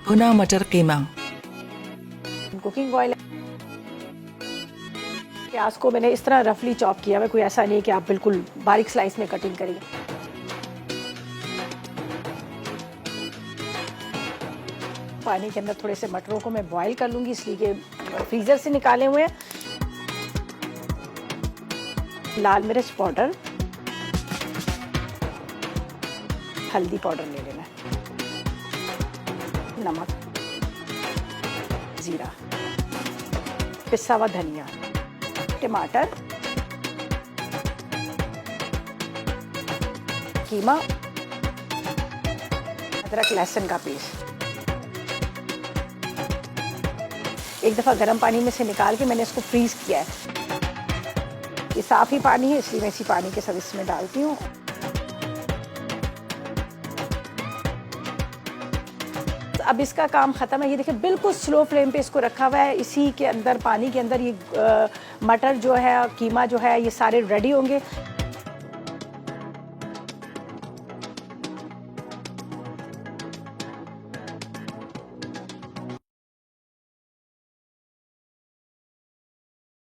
भुना मटर कीमा। Cooking oil, प्याज को मैंने इस तरह रफली चॉप किया है, कोई ऐसा नहीं कि आप बिल्कुल बारीक स्लाइस में कटिंग करिए। पानी के अंदर थोड़े से मटरों को मैं बॉईल कर लूंगी, इसलिए कि फ्रीजर से निकाले हुए हैं। लाल मिर्च पाउडर, हल्दी पाउडर ले लेना है, नमक, जीरा, पिसा हुआ धनिया, टमाटर, कीमा, अदरक लहसुन का पेस्ट। एक दफ़ा गर्म पानी में से निकाल के मैंने इसको फ्रीज किया है। ये साफ ही पानी है, इसलिए मैं इसी पानी के साथ इसमें डालती हूँ। अब इसका काम ख़त्म है। ये देखिए बिल्कुल स्लो फ्लेम पे इसको रखा हुआ है। इसी के अंदर, पानी के अंदर ये मटर जो है, कीमा जो है, ये सारे रेडी होंगे।